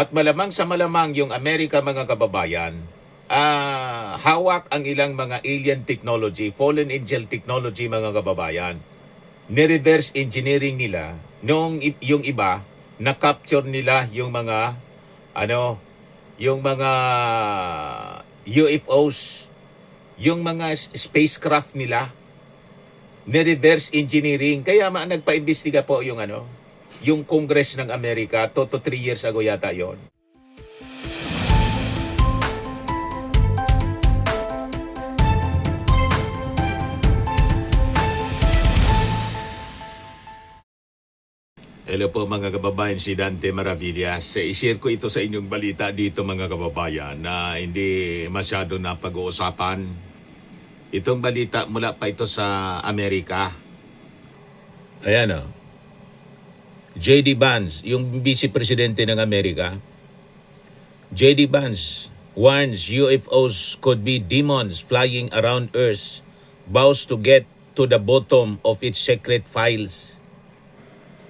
At malamang sa malamang yung Amerika, mga kababayan, hawak ang ilang mga alien technology, fallen angel technology, mga kababayan. Ni-reverse engineering nila nung yung iba, na-capture nila yung mga yung mga UFOs, yung mga spacecraft nila, ni-reverse engineering. Kaya nagpa-imbestiga po yung Congress ng Amerika 2 to 3 years ago yata yon. Hello po mga kababayan, si Dante Maravillas. I-share ko ito sa inyong balita dito mga kababayan na hindi masyado na pag-uusapan. Itong balita mula pa ito sa Amerika. Ayan o. J.D. Vance, yung Vice Presidente ng Amerika. J.D. Vance warns UFOs could be demons flying around Earth, vows to get to the bottom of its secret files.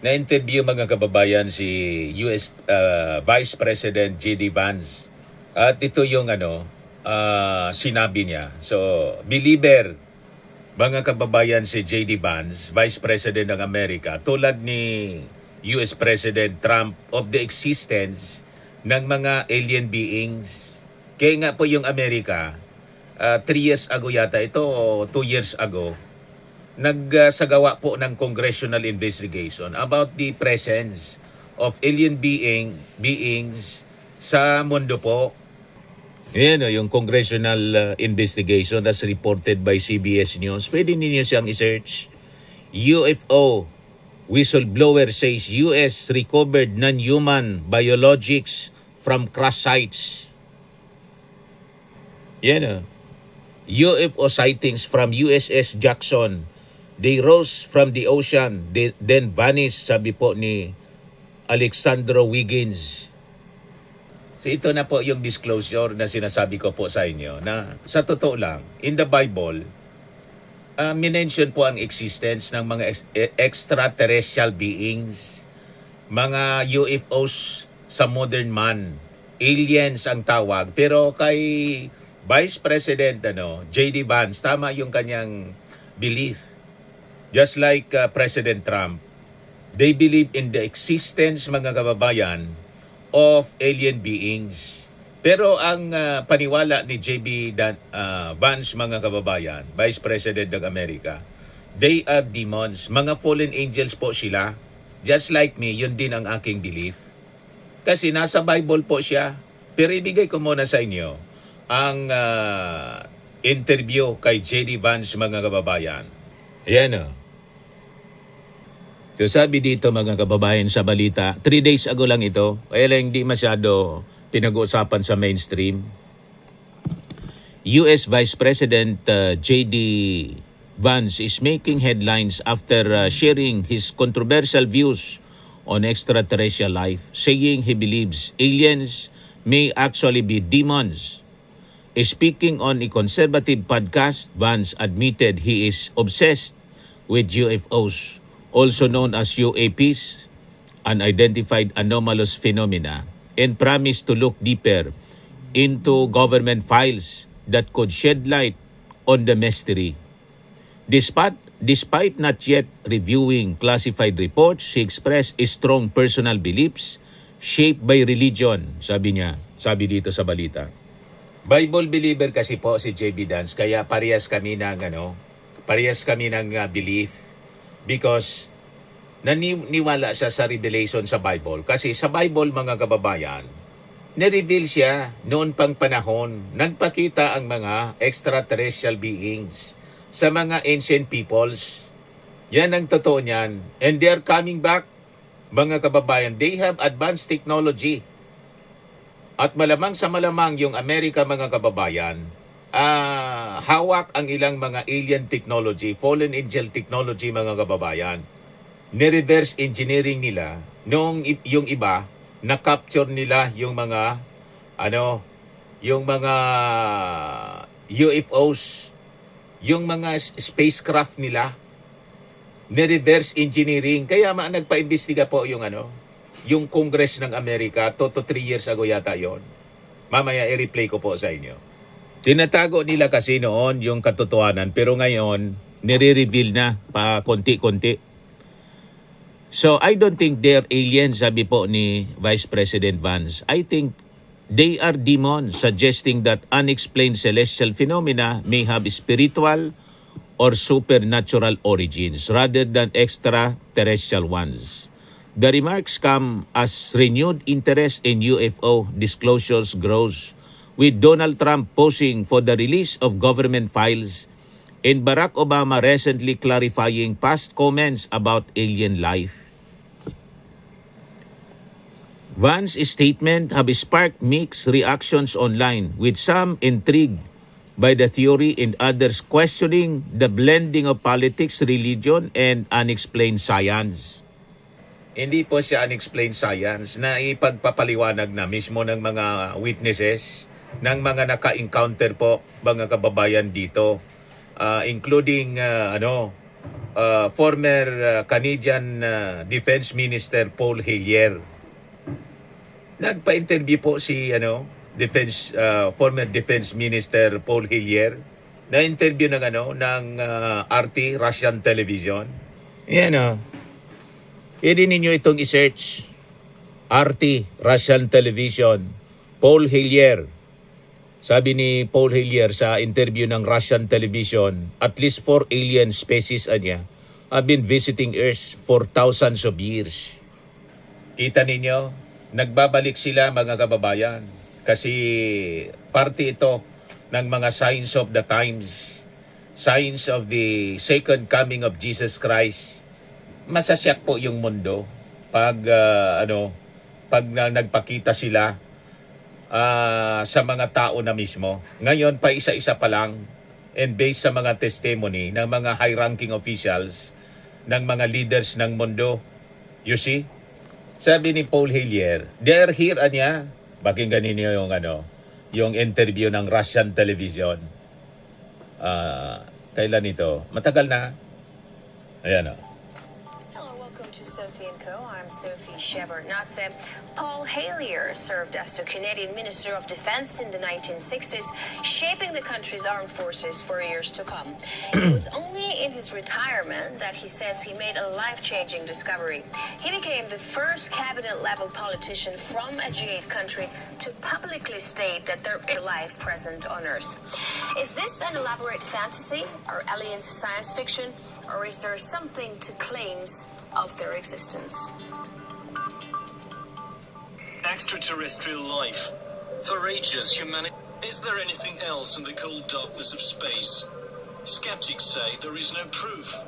Na-interview mga kababayan si US Vice President J.D. Vance. At ito yung sinabi niya. So, believer mga kababayan si J.D. Vance, Vice President ng Amerika, tulad ni US President Trump of the existence ng mga alien beings. Kaya nga po yung Amerika, 3 years ago yata ito o 2 years ago, nagsagawa po ng congressional investigation about the presence of alien beings sa mundo po. Yan yung congressional investigation as reported by CBS News. Pwede ninyo siyang i-search. UFO whistleblower says US recovered non-human biologics from crash sites. Yan UFO sightings from USS Jackson. They rose from the ocean, then vanished, sabi po ni Alexandro Wiggins. So ito na po yung disclosure na sinasabi ko po sa inyo na sa totoo lang, in the Bible, minention po ang existence ng mga extraterrestrial beings, mga UFOs sa modern man, aliens ang tawag. Pero kay Vice President J.D. Vance, tama yung kanyang belief. Just like President Trump, they believe in the existence, mga kababayan, of alien beings. Pero ang paniwala ni J.B. Vance, mga kababayan, Vice President ng Amerika, they are demons. Mga fallen angels po sila. Just like me, yun din ang aking belief. Kasi nasa Bible po siya. Pero ibigay ko muna sa inyo ang interview kay J.D. Vance, mga kababayan. Ayan So sabi dito mga kababayan sa balita, 3 days ago lang ito, kaya lang hindi masyado pinag-uusapan sa mainstream. US Vice President J.D. Vance is making headlines after sharing his controversial views on extraterrestrial life, saying he believes aliens may actually be demons. Speaking on a conservative podcast, Vance admitted he is obsessed with UFOs, also known as UAPs, unidentified anomalous phenomena, and promised to look deeper into government files that could shed light on the mystery. Despite not yet reviewing classified reports, he expressed strong personal beliefs shaped by religion, sabi dito sa balita. Bible believer kasi po si J.B. Vance, kaya parehas kami ng belief because naniwala siya sa revelation sa Bible. Kasi sa Bible, mga kababayan, nireveal siya noon pang panahon, nagpakita ang mga extraterrestrial beings sa mga ancient peoples. Yan ang totoo niyan. And they are coming back, mga kababayan. They have advanced technology. At malamang sa malamang yung Amerika, mga kababayan, hawak ang ilang mga alien technology, fallen angel technology, mga kababayan. Ni-reverse engineering nila nung yung iba, na-capture nila yung mga UFOs, yung mga spacecraft nila. Ni-reverse engineering. Kaya nagpa-imbestiga po yung yung Congress ng Amerika, 2 to 3 years ago yata yon. Mamaya i-replay ko po sa inyo. Tinatago nila kasi noon yung katotohanan, pero ngayon, nire-reveal na pa konti-konti. So, I don't think they're aliens, sabi po ni Vice President Vance. I think they are demons suggesting that unexplained celestial phenomena may have spiritual or supernatural origins rather than extraterrestrial ones. The remarks come as renewed interest in UFO disclosures grows, with Donald Trump posing for the release of government files and Barack Obama recently clarifying past comments about alien life. Vance's statement have sparked mixed reactions online, with some intrigued by the theory and others questioning the blending of politics, religion, and unexplained science. Hindi po siya unexplained science na ipagpapaliwanag na mismo ng mga witnesses, ng mga naka-encounter po mga kababayan dito, including former Canadian Defense Minister Paul Hellyer. Nagpa-interview po si former Defense Minister Paul Hellyer, na interview ng RT, Russian Television. Yan Pwede ninyo itong i-search. RT, Russian Television, Paul Hellyer. Sabi ni Paul Hellyer sa interview ng Russian Television, at least 4 alien species have been visiting Earth for thousands of years. Kita ninyo, nagbabalik sila mga kababayan kasi parte ito ng mga signs of the times, signs of the second coming of Jesus Christ. Masasyak po yung mundo pag nagpakita sila sa mga tao na mismo. Ngayon pa isa-isa pa lang, and based sa mga testimony ng mga high-ranking officials, ng mga leaders ng mundo. You see? Sabi ni Paul Hellyer, they're here pakinggan ninyo yung interview ng Russian Television. Kailan ito? Matagal na. Ayan Hello, welcome to Sophie & Co. I'm Sophie Shevardnadze. Paul Hellyer served as the Canadian Minister of Defense in the 1960s, shaping the country's armed forces for years to come. It was only in his retirement that he says he made a life-changing discovery. He became the first cabinet-level politician from a G8 country to publicly state that there is life present on Earth. Is this an elaborate fantasy? Are aliens science fiction? Or is there something to claims of their existence? Extraterrestrial life. For ages, humanity... Is there anything else in the cold darkness of space? Skeptics say there is no proof,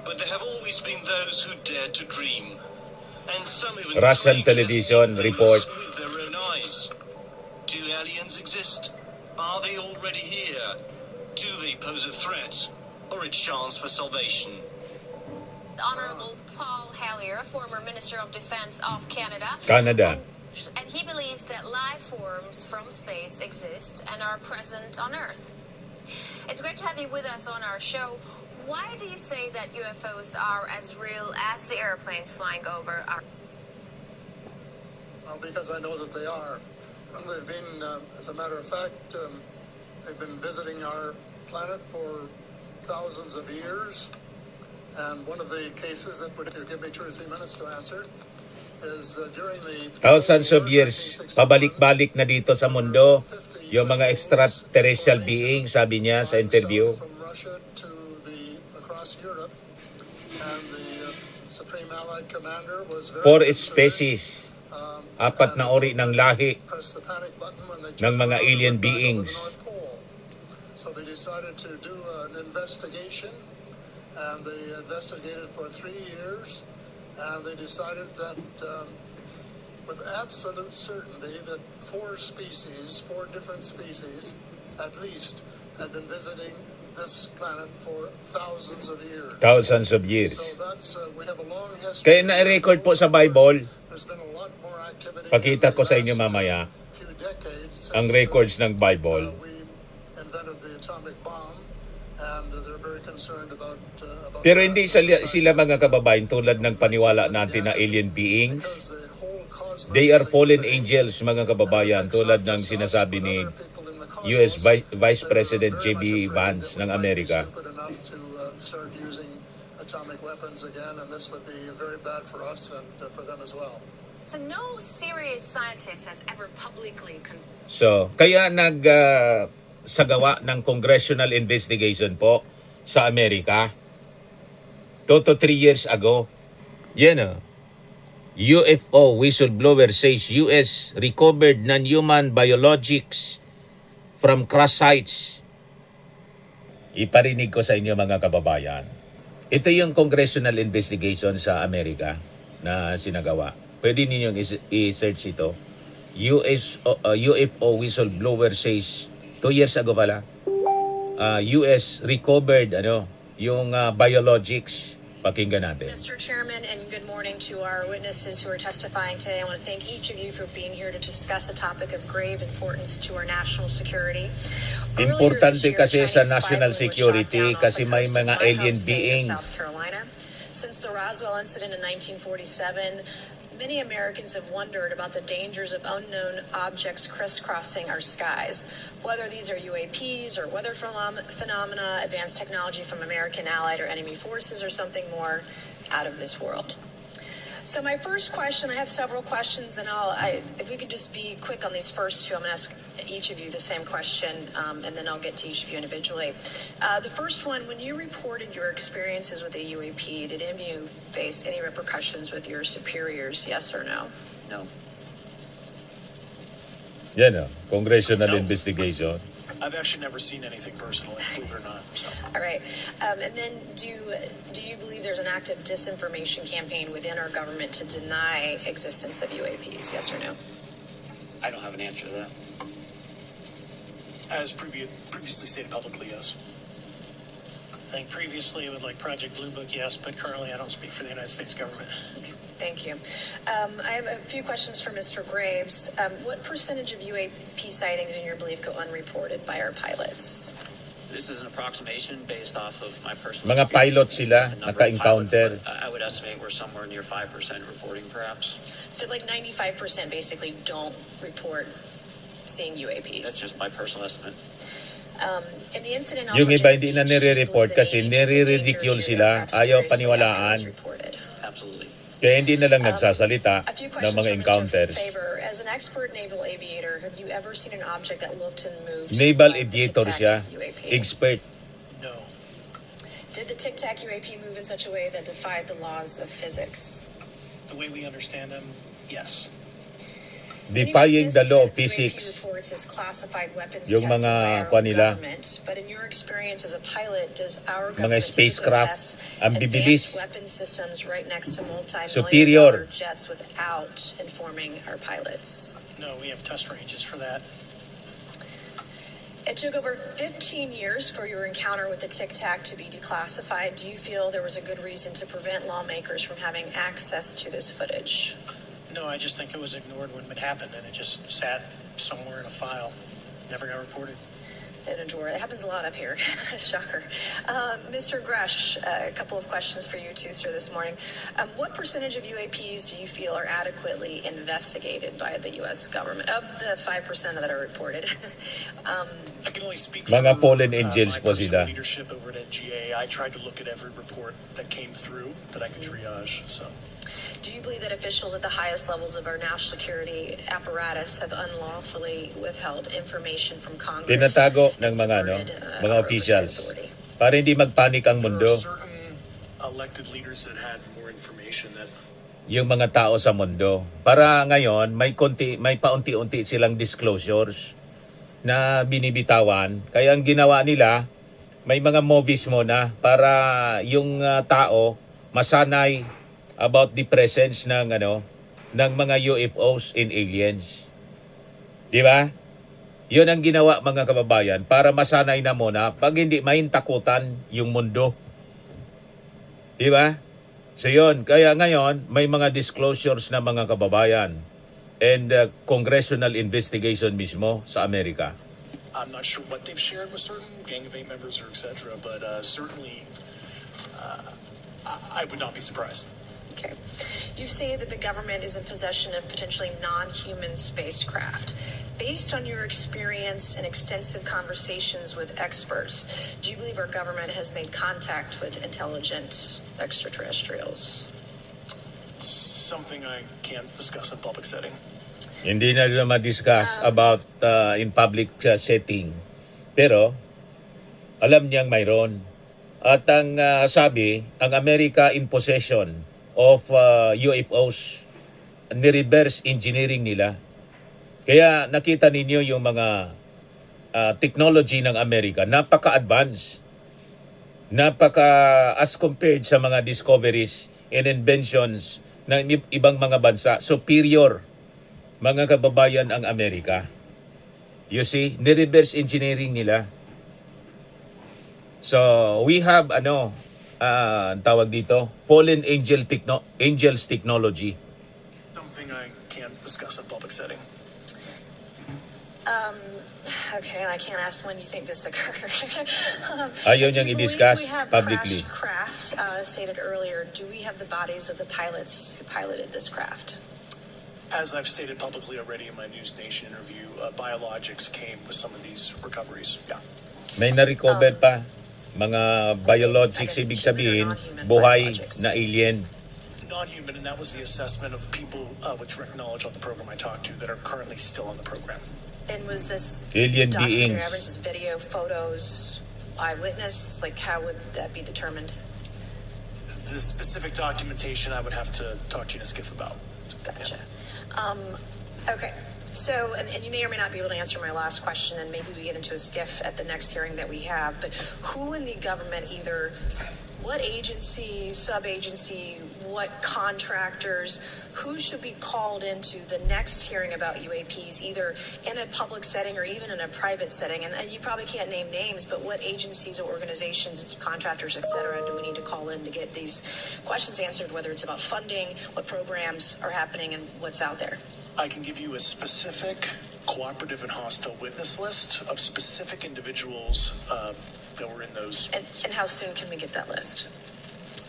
but there have always been those who dared to dream. And some even Russian Television report. with their own eyes. Do aliens exist? Are they already here? Do they pose a threat or a chance for salvation? Honorable Paul Hellyer, former Minister of Defense of Canada. And he believes that life forms from space exist and are present on Earth. It's great to have you with us on our show. Why do you say that UFOs are as real as the airplanes flying over our... Well, because I know that they are. They've been, as a matter of fact, they've been visiting our planet for thousands of years. And one of the cases that would give me 2 or 3 minutes to answer is during the... Thousands of years, pabalik-balik na dito sa mundo yung mga extraterrestrial beings, sabi niya sa interview. From Russia to across Europe, and the Supreme Allied Commander was very 4 species, 4 na ori ng lahi ng mga alien beings. So they decided to do an investigation, and they investigated for 3 years, and they decided that with absolute certainty that 4 different species at least, had been visiting this planet for thousands of years. Thousands of years. So that's, we have a long history. Kaya na-record po sa Bible, There's been a lot more activity pakita in ko the sa inyo last mamaya, few decades ang since, records ng Bible. we invented the atomic bomb, and they're very concerned about Pero that. hindi sila mga kababayan tulad ng paniwala natin na alien beings. Because the whole They are fallen angels, mga kababayan, tulad ng sinasabi ni US Vice President J.B. Vance ng Amerika. Start using atomic weapons again, and this would be very bad for us and for them as well. So no serious scientist has ever publicly So, kaya sagawa ng congressional investigation po sa Amerika 2 to 3 years ago. Yan UFO whistleblower says US recovered non-human biologics from crash sites. Iparinig ko sa inyo, mga kababayan. Ito yung congressional investigation sa Amerika na sinagawa. Pwede ninyong i-search ito. UFO whistleblower says 2 years ago pala, US recovered yung biologics. Pakinggan natin. Mr. Chairman, and good morning to our witnesses who are testifying today. I want to thank each of you for being here to discuss a topic of grave importance to our national security. Importante kasi sa national security kasi may mga alien beings. South Carolina. Since the Roswell incident in 1947, many Americans have wondered about the dangers of unknown objects crisscrossing our skies. Whether these are UAPs or weather phenomena, advanced technology from American allied or enemy forces, or something more out of this world. So my first question, I have several questions, and if we could just be quick on these first two, I'm going to ask each of you the same question, and then I'll get to each of you individually. The first one, when you reported your experiences with a UAP, did any of you face any repercussions with your superiors, yes or no? No. Yan congressional investigation. I've actually never seen anything personally, believe it or not. So. All right. And then do you believe there's an active disinformation campaign within our government to deny existence of UAPs, yes or no? I don't have an answer to that. As previously stated publicly, yes. I think previously with like Project Blue Book, yes, but currently I don't speak for the United States government. Okay, thank you. I have a few questions for Mr. Graves. What percentage of UAP sightings, in your belief, go unreported by our pilots? This is an approximation based off of my personal Mga pilot experience sila, with the number of naka-encounter. pilots, but I would estimate we're somewhere near 5% reporting, perhaps. So like 95% basically don't report seeing UAPs. That's just my personal estimate. In the incident off Yung iba Virginia hindi na Beach, do you nire-report believe kasi the nature of the nire-ridicule danger to sila, aircraft ayaw seriously paniwalaan. after it was reported? Absolutely. Kaya hindi na lang nagsasalita A few ng questions mga for Mr. encounters. Favor. As an expert naval aviator, have you ever seen an object that looked and moved Naval like the aviator Tic Tac siya, UAP? expert. No. Did the Tic Tac UAP move in such a way that defied the laws of physics? The way we understand them, yes. Defying the law of UAP physics. reports as classified weapons Yung tested mga by our kuwan nila, government. But in your experience as a pilot, does our mga government spacecraft, typically test ang bibilis, advanced weapon systems right next to superior. multi-million-dollar jets without informing our pilots? No, we have test ranges for that. It took over 15 years for your encounter with the Tic Tac to be declassified. Do you feel there was a good reason to prevent lawmakers from having access to this footage? No, I just think it was ignored when it happened and it just sat somewhere in a file. Never got reported. In a drawer. It happens a lot up here. Shocker. Mr. Gresh, a couple of questions for you too, sir, this morning. What percentage of UAPs do you feel are adequately investigated by the U.S. government? Of the 5% that are reported. I can only speak Mga for fallen angels my po personal sila. leadership over at NGA. I tried to look at every report that came through that I could triage. So. Do you believe that officials at the highest levels of our national security apparatus have unlawfully withheld information from Congress? Tinatago ng and mga subverted, mga our officials oversight authority? para hindi magpanik ang There mundo. are certain elected leaders that had more information that Yung mga tao sa mundo. Para ngayon may paunti-unti silang disclosures na binibitawan. Kaya ang ginawa nila, may mga movies muna para yung tao masanay about the presence ng ng mga UFOs and aliens. Di ba? 'Yun ang ginawa, mga kababayan, para masanay na muna pag hindi maintakutan yung mundo. Di ba? So 'yun, kaya ngayon may mga disclosures na, mga kababayan, and congressional investigation mismo sa Amerika. I'm not sure what they've shared with certain Gang of Eight members or etc., but certainly I would not be surprised. Okay. You say that the government is in possession of potentially non-human spacecraft. Based on your experience and extensive conversations with experts, do you believe our government has made contact with intelligent extraterrestrials? Something I can't discuss in public setting. Hindi na nila ma-discuss about in public setting. Pero, alam niyang mayroon. At ang sabi, ang America in possession of UFOs, ni-reverse engineering nila. Kaya nakita ninyo yung mga technology ng Amerika, napaka-advanced. As compared sa mga discoveries and inventions ng ibang mga bansa, superior mga kababayan ang Amerika. You see, ni-reverse engineering nila. So, we have tawag dito, fallen angels technology. Something I can't discuss in public setting. Okay, I can't ask when you think this occurred. Ayaw Do niyang you believe i-discuss we have publicly. crashed craft, stated earlier, do we have the bodies of the pilots who piloted this craft? As I've stated publicly already in my News Nation interview, biologics came with some of these recoveries. Yeah. May na-recover pa. Mga biologics, I guess ibig human or sabihin, non-human buhay biologics. na alien. Non-human, and that was the assessment of people with direct knowledge on the program I talked to that are currently still on the program. And was this Alien documentary beings. evidence, video, photos, eyewitness? Like, how would that be determined? The specific documentation I would have to talk to you and Skiff about. Gotcha. Okay. So, and you may or may not be able to answer my last question, and maybe we get into a skiff at the next hearing that we have, but who in the government, either what agency, sub-agency, what contractors, who should be called into the next hearing about UAPs, either in a public setting or even in a private setting? And you probably can't name names, but what agencies or organizations, contractors, et cetera, do we need to call in to get these questions answered, whether it's about funding, what programs are happening, and what's out there? I can give you a specific cooperative and hostile witness list of specific individuals that were in those. And how soon can we get that list?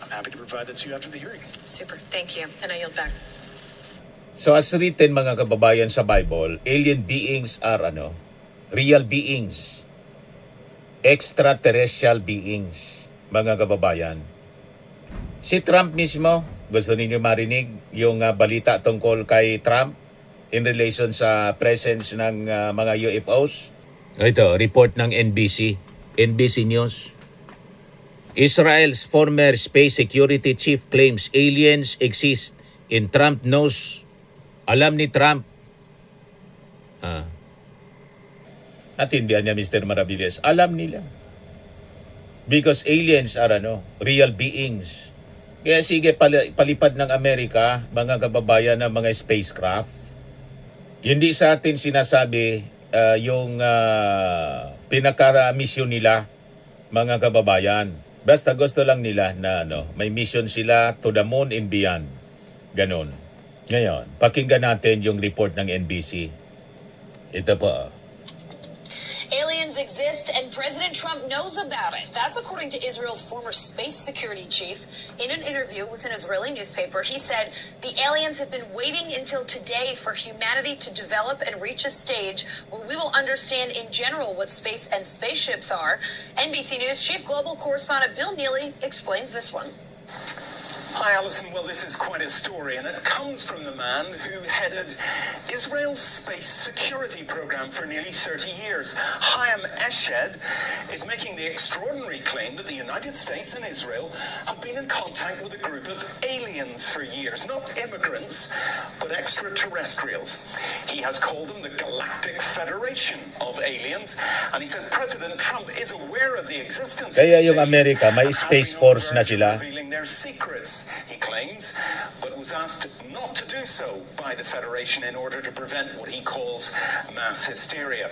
I'm happy to provide that to you after the hearing. Super. Thank you. And I yield back. So as written mga kababayan sa Bible, alien beings are real beings. Extraterrestrial beings, mga kababayan. Si Trump mismo, gusto ninyo marinig yung balita tungkol kay Trump in relation sa presence ng mga UFOs? Ito, report ng NBC News. Israel's former space security chief claims aliens exist in Trump knows. Alam ni Trump. Natindihan niya, Mr. Maravillas. Alam nila. Because aliens are real beings. Kaya sige, palipad ng Amerika, mga kababayan ng mga spacecraft. Hindi sa atin sinasabi yung pinaka-mission nila, mga kababayan. Basta gusto lang nila na may mission sila to the moon and beyond. Ganon. Ngayon, pakinggan natin yung report ng NBC. Ito po. Aliens exist and President Trump knows about it. That's according to Israel's former space security chief. In an interview with an Israeli newspaper, he said the aliens have been waiting until today for humanity to develop and reach a stage where we will understand in general what space and spaceships are. NBC News chief global correspondent Bill Neely explains this one. Hi, Alison. Well, this is quite a story, and it comes from the man who headed Israel's space security program for nearly 30 years. Chaim Eshed is making the extraordinary claim that the United States and Israel have been in contact with a group of aliens for years, not immigrants, but extraterrestrials. He has called them the Galactic Federation of Aliens, and he says President Trump is aware of the existence of Kaya these yung aliens Amerika, may and has Space been on Force the na verge of sila. revealing their secrets, he claims, but was asked not to do so by the Federation in order to prevent what he calls mass hysteria.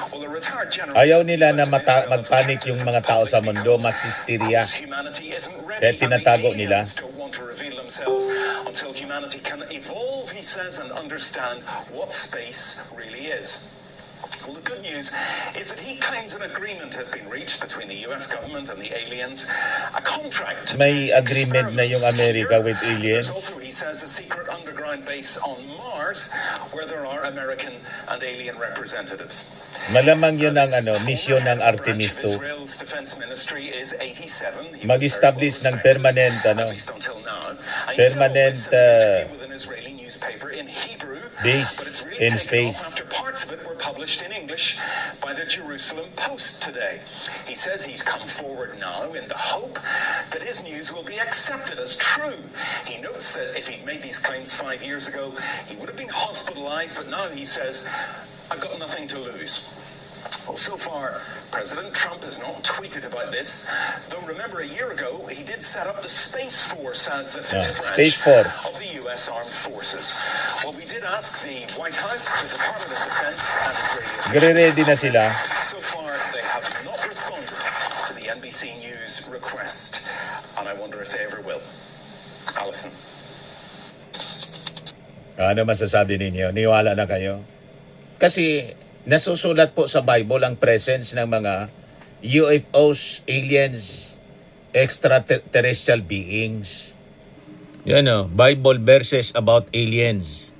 Well, the retired general Ayaw nila na magpanik yung mga tao sa mundo, mas hysteria. Kaya tinatago nila. Don't want to reveal themselves until humanity can evolve, he says, and understand what space really is. Well, the good news is that he claims an agreement has been reached between the US government and the aliens, a contract to May do agreement na yung experiments Amerika here. with aliens. There's also, he says, a secret underground base on Mars where there are American and alien representatives. Malamang yun ang misyon ng Former Artemis branch of 2. Israel's defense ministry is 87. He was Mag-establish very well ng permanent, respected, at least until now. And he permanent, settled with an interview with an Israeli newspaper in Hebrew, base but it's really in taken space. off after parts of it were published in English by the Jerusalem Post today. He says he's come forward now in the hope that his news will be accepted as true. He notes that if he'd made these claims 5 years ago, he would have been hospitalized, but now he says, I've got nothing to lose. Well, so far, President Trump has not tweeted about this, though remember a year ago, he did set up the Space Force as the fifth Space branch Force. of the U.S. Armed Forces. Well, we did ask the White House, the Department of Defense, and Israeli officials. Gre-ready na sila. So far, they have not responded to the NBC News request, and I wonder if they ever will. Alison. Ano masasabi ninyo? Niwala na kayo? Kasi nasusulat po sa Bible ang presence ng mga UFOs, aliens, extraterrestrial beings. Yan o, Bible verses about aliens.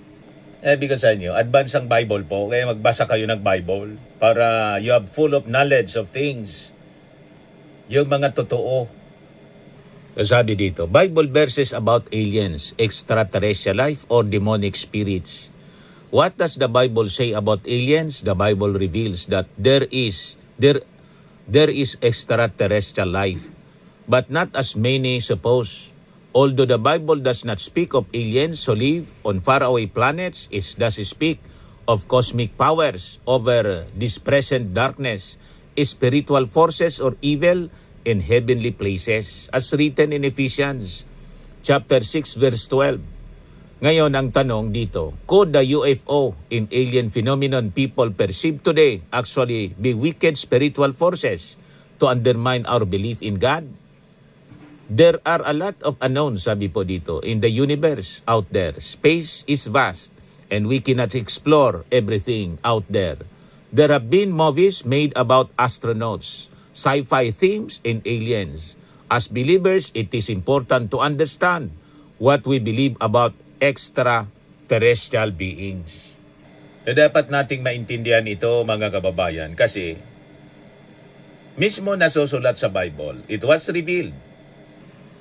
Because sa inyo, advance ang Bible po, kaya magbasa kayo ng Bible para you have full of knowledge of things. Yung mga totoo. Sabi dito, Bible verses about aliens, extraterrestrial life, or demonic spirits. What does the Bible say about aliens? The Bible reveals that there is extraterrestrial life, but not as many suppose. Although the Bible does not speak of aliens who live on faraway planets, it does speak of cosmic powers over this present darkness, spiritual forces or evil in heavenly places, as written in Ephesians chapter 6 verse 12. Ngayon, ang tanong dito, could the UFO in alien phenomenon people perceive today actually be wicked spiritual forces to undermine our belief in God? There are a lot of unknowns, sabi po dito, in the universe out there. Space is vast and we cannot explore everything out there. There have been movies made about astronauts, sci-fi themes, and aliens. As believers, it is important to understand what we believe about extraterrestrial beings. Dapat nating maintindihan ito, mga kababayan, kasi mismo nasusulat sa Bible, it was revealed.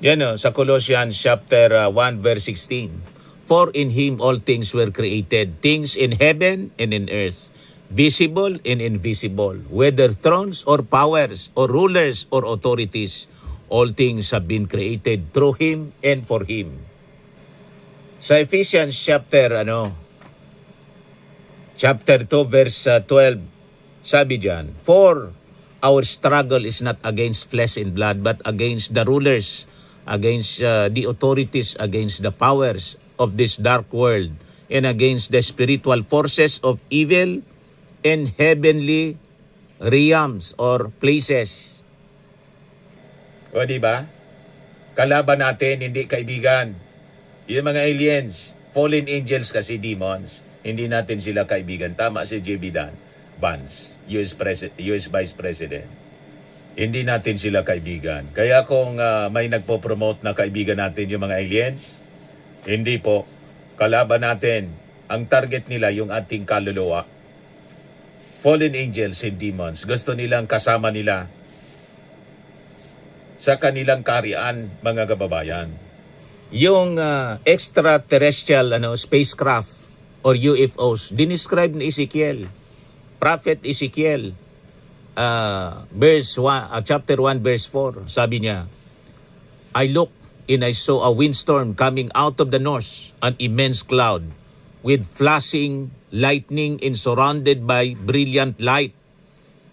Yan o, sa Colossians chapter 1 verse 16. For in Him all things were created, things in heaven and in earth, visible and invisible, whether thrones or powers or rulers or authorities, all things have been created through Him and for Him. Sa Ephesians chapter 2 verse 12, sabi diyan, for our struggle is not against flesh and blood but against the rulers, against the authorities, against the powers of this dark world, and against the spiritual forces of evil in heavenly realms or places. O diba? Kalaban natin, hindi kaibigan. Yung mga aliens, fallen angels kasi demons, hindi natin sila kaibigan. Tama si J.B. Vance, US Vice President. Hindi natin sila kaibigan. Kaya kung may nagpo-promote na kaibigan natin yung mga aliens, hindi po. Kalaban natin. Ang target nila yung ating kaluluwa. Fallen angels and demons. Gusto nilang kasama nila sa kanilang karian, mga kababayan. Yung extraterrestrial spacecraft or UFOs, dinescribe ni Ezekiel, Prophet Ezekiel, chapter 1 verse 4, sabi niya, I looked and I saw a windstorm coming out of the north, an immense cloud with flashing lightning and surrounded by brilliant light.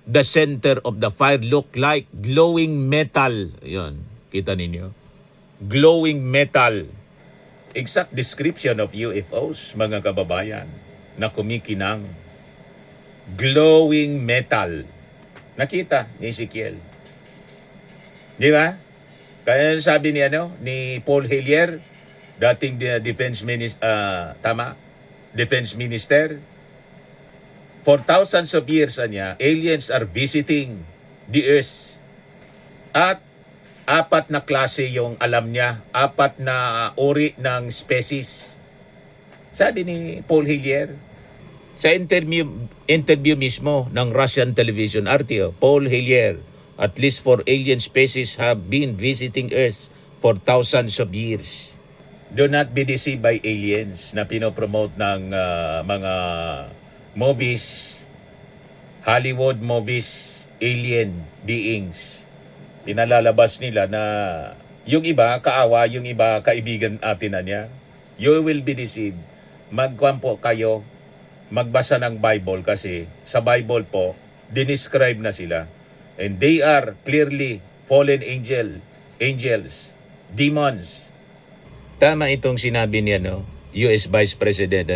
The center of the fire looked like glowing metal. Yun, kita ninyo? Glowing metal. Exact description of UFOs, mga kababayan, na kumikinang. Glowing metal. Nakita ni Ezekiel. Di ba? Kaya sabi ni Paul Hellyer, dating defense minister, Defense Minister, For thousands of years, aliens are visiting the Earth. At apat na klase yung alam niya, apat na uri ng species. Sabi ni Paul Hellyer, sa interview mismo ng Russian television RTO, Paul Hellyer, at least 4 alien species have been visiting Earth for thousands of years. Do not be deceived by aliens na pinopromote ng mga movies, Hollywood movies, alien beings. Pinalalabas nila na yung iba kaawa, yung iba kaibigan atin na niya. You will be deceived. Magkwampo kayo, magbasa ng Bible kasi sa Bible po, dinescribe na sila. And they are clearly fallen angels, demons. Tama itong sinabi ni US Vice President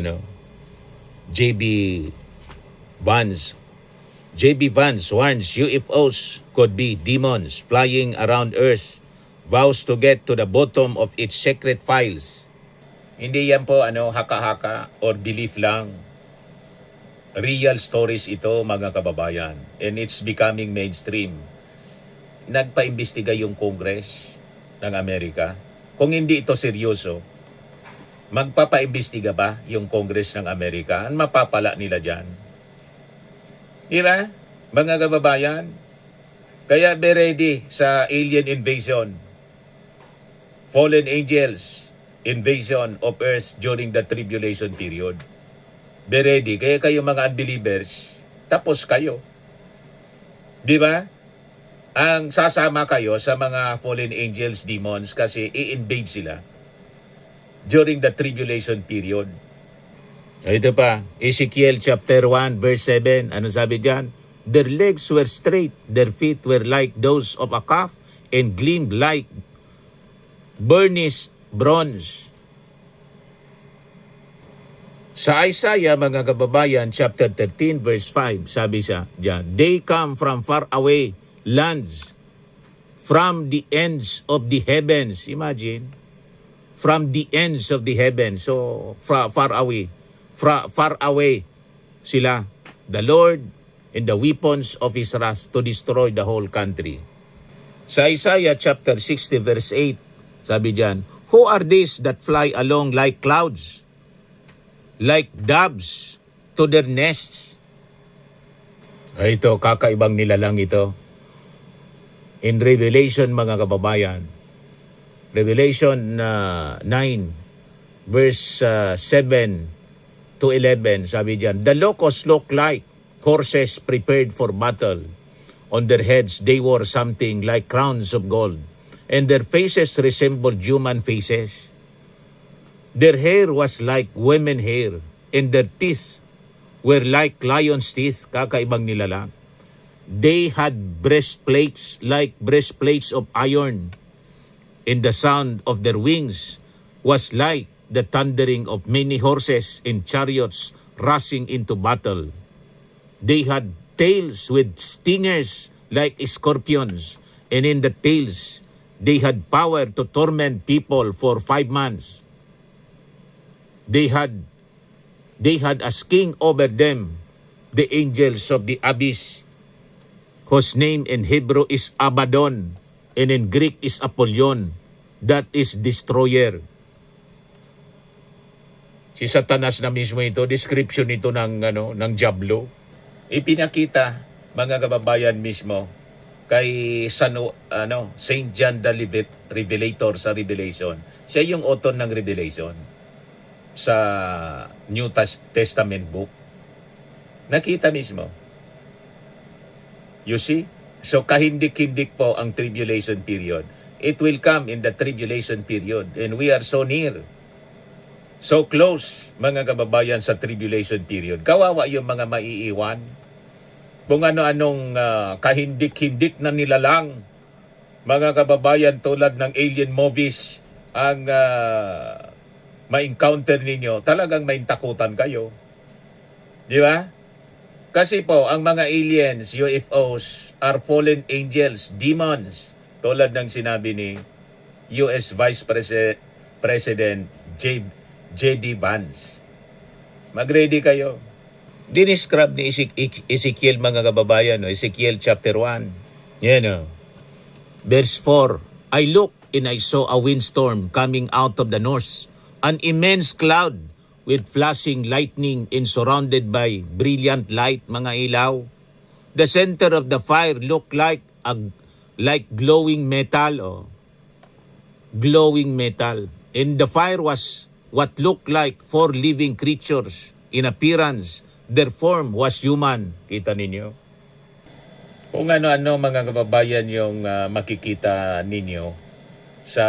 JB Vance. JB Vance warns UFOs could be demons flying around Earth, vows to get to the bottom of its secret files. Hindi yan po haka-haka or belief lang. Real stories ito, mga kababayan, and it's becoming mainstream. Nagpaimbestiga yung Congress ng Amerika. Kung hindi ito seryoso, magpapaimbestiga ba yung Congress ng Amerika? Ang mapapala nila dyan? Diba? Mga kababayan, kaya be ready sa alien invasion. Fallen angels, invasion of Earth during the tribulation period. Be ready. Kaya kayo mga unbelievers, tapos kayo. Diba? Ang sasama kayo sa mga fallen angels, demons, kasi i-invade sila during the tribulation period. Ito pa, Ezekiel chapter 1 verse 7, ano sabi diyan? Their legs were straight, their feet were like those of a calf, and gleamed like burnished bronze. Sa Isaiah, mga kababayan, chapter 13 verse 5, sabi siya diyan, they come from far away lands, from the ends of the heavens. Imagine, from the ends of the heavens. So far away, far away sila, the Lord and the weapons of his wrath to destroy the whole country. Sa Isaiah chapter 60 verse 8, sabi diyan, who are these that fly along like clouds, like doves to their nests? Ito, kakaibang nilalang ito. In Revelation, mga kababayan, Revelation 9, verse 7 to 11, sabi diyan, the locusts look like horses prepared for battle. On their heads, they wore something like crowns of gold, and their faces resembled human faces. Their hair was like women hair, and their teeth were like lion's teeth. Kakaibang nilalang. They had breastplates like breastplates of iron, and the sound of their wings was like the thundering of many horses in chariots rushing into battle. They had tails with stingers like scorpions, and in the tails they had power to torment people for 5 months. They had as king over them the angels of the abyss, whose name in Hebrew is Abaddon, and in Greek is Apollyon, that is destroyer. Si Satanas na mismo ito, description ito ng Diablo. Ipinakita, mga kababayan, mismo kay Saint John the Revelator sa Revelation. Siya yung author ng Revelation sa New Testament book. Nakita mismo. You see? So kahindik-hindik po ang tribulation period. It will come in the tribulation period, and we are so near, so close, mga kababayan, sa tribulation period. Kawawa yung mga maiiwan. Kung ano-anong kahindik-hindik na nilalang, mga kababayan, tulad ng alien movies, ang ma-encounter ninyo, talagang maintakutan kayo. Di ba? Kasi po, ang mga aliens, UFOs, are fallen angels, demons, tulad ng sinabi ni US Vice President J.D. Vance. Mag-ready kayo. Dinescribe ni Ezekiel, mga kababayan, no? Ezekiel chapter 1. Yan o. Verse 4, I looked and I saw a windstorm coming out of the north, an immense cloud with flashing lightning and surrounded by brilliant light, mga ilaw. The center of the fire looked like glowing metal, glowing metal. And the fire was what looked like 4 living creatures in appearance. Their form was human. Kita ninyo? Kung ano-ano, mga kababayan, yung makikita ninyo sa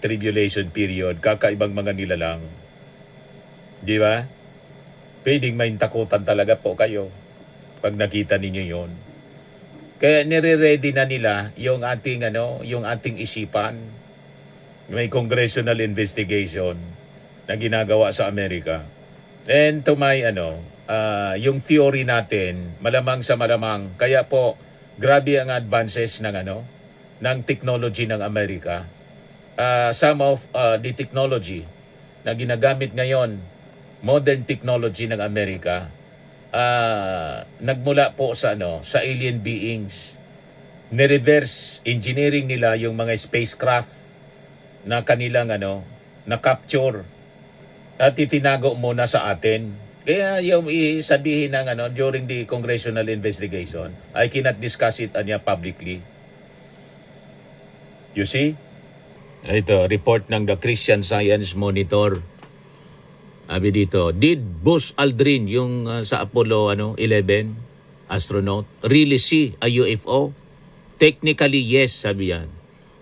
tribulation period, kakaibang mga nilalang. Di ba? Pwedeng may takutan talaga po kayo pag nakita ninyo yon. Kaya nire-ready na nila yung ating isipan. May congressional investigation na ginagawa sa Amerika. And to my yung theory natin, malamang sa malamang, kaya po grabe ang advances ng technology ng Amerika. Some of the technology na ginagamit ngayon, modern technology ng Amerika, nagmula po sa alien beings. Ni-reverse engineering nila yung mga spacecraft na kanilang na-capture at itinago muna sa atin. Kaya yung sabihin ng during the congressional investigation, I cannot discuss it publicly. You see? Ito, report ng the Christian Science Monitor. Sabi dito, did Buzz Aldrin, yung sa Apollo 11 astronaut, really see a UFO? Technically, yes, sabi yan.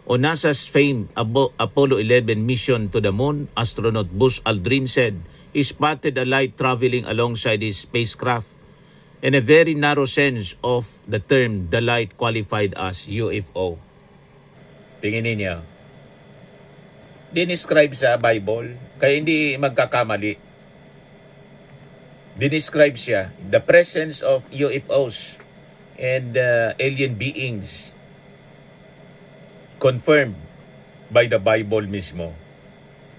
On NASA's famed Apollo 11 mission to the moon, astronaut Buzz Aldrin said he spotted a light traveling alongside his spacecraft. In a very narrow sense of the term, the light qualified as UFO. Tingin ninyo. Dinescribe sa Bible, kaya hindi magkakamali. Dinescribe siya, the presence of UFOs and alien beings confirmed by the Bible mismo.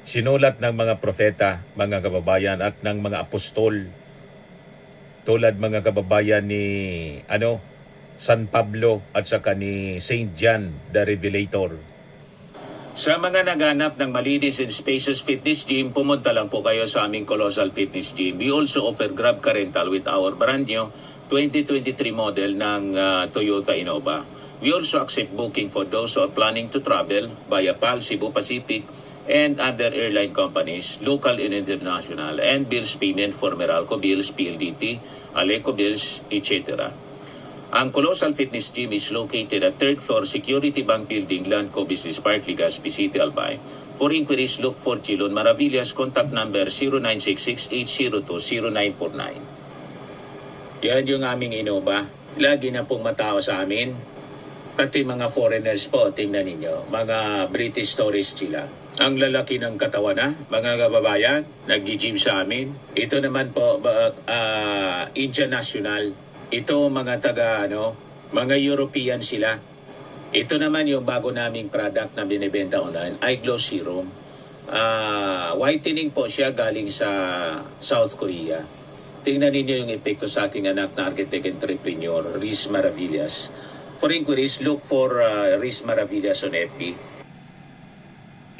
Sinulat ng mga propeta, mga kababayan, at ng mga apostol, tulad mga kababayan ni San Pablo at saka ni Saint John the Revelator. Sa mga naghanap ng malinis and spacious fitness gym, pumunta lang po kayo sa aming Colossal Fitness Gym. We also offer Grab Car Rental with our brand new 2023 model ng Toyota Innova. We also accept booking for those who are planning to travel via PAL, Cebu Pacific, and other airline companies, local and international, and bills payment for Meralco Bills, PLDT, Aleco Bills, etc. Ang Colossal Fitness Gym is located at 3rd floor Security Bank Building, Landco Business Park, Legazpi City, Albay. For inquiries, look for Chilon Maravillas. Contact number 0966-802-0949. Yan yung aming Innova. Lagi na pong matao sa amin. Pati mga foreigners po, tingnan ninyo. Mga British tourists sila. Ang lalaki ng katawan na, mga kababayan, nag-gym sa amin. Ito naman po, Indian National. Ito mga mga European sila. Ito naman yung bago naming product na binibenta online, Eye Glow Serum. Whitening po siya galing sa South Korea. Tingnan ninyo yung epekto sa aking anak na architect entrepreneur, Riz Maravillas. For inquiries, look for Riz Maravillas on FB.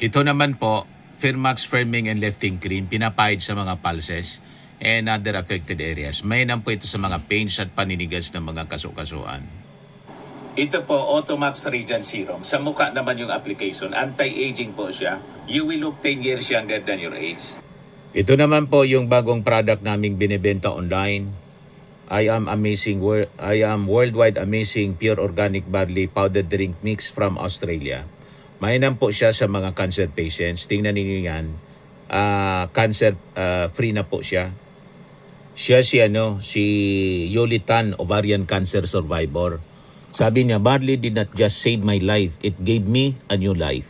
Ito naman po, Firmax Firming and Lifting Cream, pinapahid sa mga pulses and other affected areas. Mainam po ito sa mga pains at paninigas ng mga kasukasuan. Ito po, Automax Radiant Serum. Sa mukha naman yung application. Anti-aging po siya. You will look 10 years younger than your age. Ito naman po yung bagong product naming binibenta online. I am Worldwide Amazing Pure Organic Barley Powdered Drink Mix from Australia. Mainam po siya sa mga cancer patients. Tingnan niyo yan. Cancer free na po siya. Siya si Yoli Tan, ovarian cancer survivor. Sabi niya, barley did not just save my life, it gave me a new life.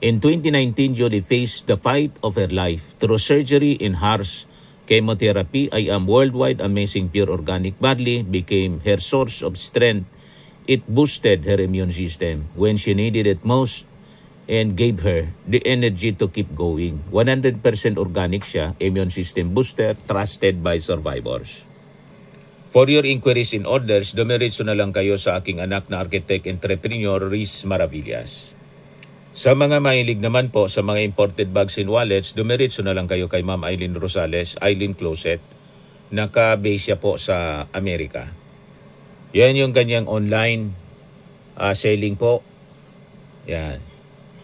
In 2019, Yoli faced the fight of her life. Through surgery and harsh chemotherapy, I am Worldwide Amazing Pure Organic Barley became her source of strength. It boosted her immune system when she needed it most and gave her the energy to keep going. 100% organic siya, immune system booster, trusted by survivors. For your inquiries and orders, dumiretso na lang kayo sa aking anak na architect entrepreneur, Riz Maravillas. Sa mga mahilig naman po sa mga imported bags and wallets, dumiretso na lang kayo kay Ma'am Eileen Rosales, Eileen Closet. Naka-base siya po sa Amerika. Yan yung kanyang online selling po. Yan.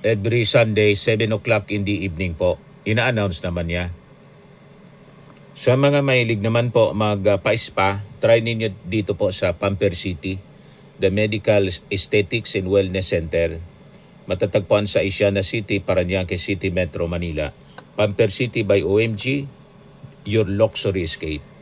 Every Sunday, 7 o'clock in the evening po. Ina-announce naman niya. Sa mga mahilig naman po magpa-spa, try ninyo dito po sa Pamper City, the Medical Aesthetics and Wellness Center. Matatagpuan sa Asiana City, Parañaque City, Metro Manila. Pamper City by OMG, your luxury escape.